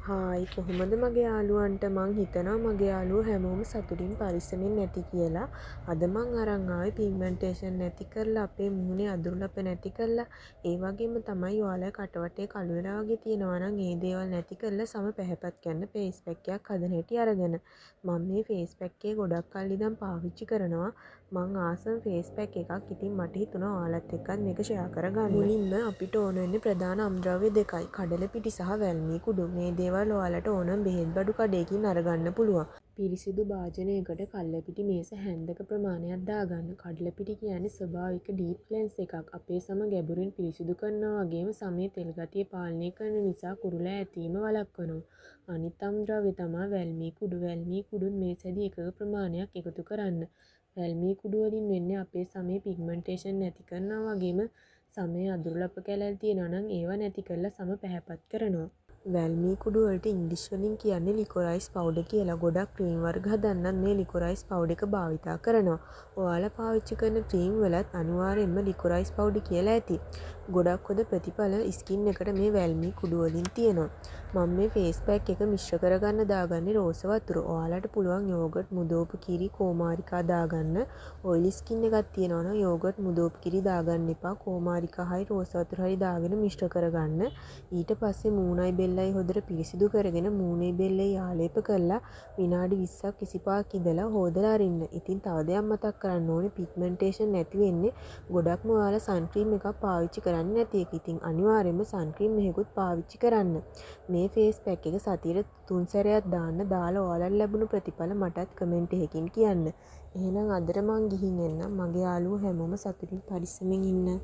Hi කොහොමද මගේ යාළුවන්ට මං හිතනවා මගේ යාළුවෝ හැමෝම සතුටින් පරිස්සමින් නැති කියලා. අද මං අරන් ආවේ පිග්මන්ටේෂන් නැති කරලා අපේ මුහුණේ අදුරුලප නැති කරලා ඒ වගේම තමයි ඔයාලා කටවටේ කළු වෙලා වගේ තියෙනවා නම් ඒ දේවල් නැති කරලා සම පැහැපත් කරන ෆේස් පැක් එකක් හදන හැටි අරගෙන. මම මේ ෆේස් පැක් එක ගොඩක් කල් ඉඳන් පාවිච්චි කරනවා. මං ආසම ෆේස් පැක් එකක්. ඉතින් මට හිතුණා ඔයාලත් එක්කත් මේක ෂෙයා කරගන්න. මුලින්ම අපිට ඕන වෙන්නේ ප්‍රධාන අමුද්‍රව්‍ය දෙකයි. කඩල පිටි සහ වැල්මී කුඩු. මේ දේවල් ඔයාලට ඕනම් බෙහෙත් බඩු කඩේකින් අරගන්න පුළුවන්. පිරිසිදු භාජනයකට කල්ලපිටි මේස හැන්දක ප්‍රමාණයක් දාගන්න. කඩලපිටි කියන්නේ ස්වභාවික ඩීප් ක්ලෙන්ස් එකක්. අපේ සම ගැඹුරින් පිරිසිදු කරනවා වගේම සමේ තෙල් ගතිය පාලනය කරන නිසා කුරුලා ඇතීම වළක්වනවා. අනිත් අමුද්‍රව්‍ය තමයි වැල්මී කුඩු. වැල්මී කුඩුත් මේසෙදි එකක ප්‍රමාණයක් එකතු කරන්න. වැල්මී කුඩු වලින් වෙන්නේ අපේ සමේ පිග්මන්ටේෂන් නැති කරනවා වගේම සමේ අදුරුලප කැලැල් තියෙනවා නම් ඒවා නැති කරලා සම පැහැපත් කරනවා. වැල්මී කුඩු වලට ඉංග්‍රීසි වලින් කියන්නේ ලිකොරයිස් පවුඩර් කියලා. ගොඩක් ක්‍රීම් වර්ග හදන්නත් මේ ලිකොරයිස් පවුඩර් එක භාවිතා කරනවා. ඔයාලා පාවිච්චි කරන ක්‍රීම් වලත් අනිවාර්යයෙන්ම ලිකොරයිස් පවුඩර් කියලා ඇති. ගොඩක් හොඳ ප්‍රතිඵල ස්කින් එකට මේ වැල්මී කුඩු වලින් තියෙනවා. මම මේ ෆේස් පැක් එක මිශ්‍ර කරගන්න දාගන්නේ රෝස වතුර. ඔයාලට පුළුවන් යෝගට් මුදෝපු කිරි කෝමාරිකා දාගන්න. ඔයිලි ස්කින් එකක් තියෙනවා නම් යෝගට් මුදෝපු කිරි දාගන්න එපා. කෝමාරිකා හරි රෝස වතුර හරි දාගෙන මිශ්‍ර කරගන්න. ඊට පස්සේ මූණයි බෙල්ලයි හොඳට පිරිසිදු කරගෙන මූණේ බෙල්ලේ ආලේප කරලා විනාඩි 20ක් 25ක් ඉඳලා හොදලා අරින්න. ඉතින් තව දෙයක් මතක් කරන්න ඕනේ පිග්මන්ටේෂන් නැති වෙන්නේ ගොඩක්ම ඔයාලා සන්ක්‍රීම් එකක් පාවිච්චි කරන්නේ නැති එක. ඉතින් අනිවාර්යයෙන්ම සන්ක්‍රීම් එකකුත් පාවිච්චි කරන්න. මේ ෆේස් පැක් එක සතියට 3 සැරයක් දාන්න. දාලා ඔයාලට ලැබුණු ප්‍රතිඵල මටත් කමෙන්ට් එකකින් කියන්න. එහෙනම් අදට මං ගිහින් එන්නම්. මගේ යාළුවෝ හැමෝම සතුටින් පරිස්සමින් ඉන්න.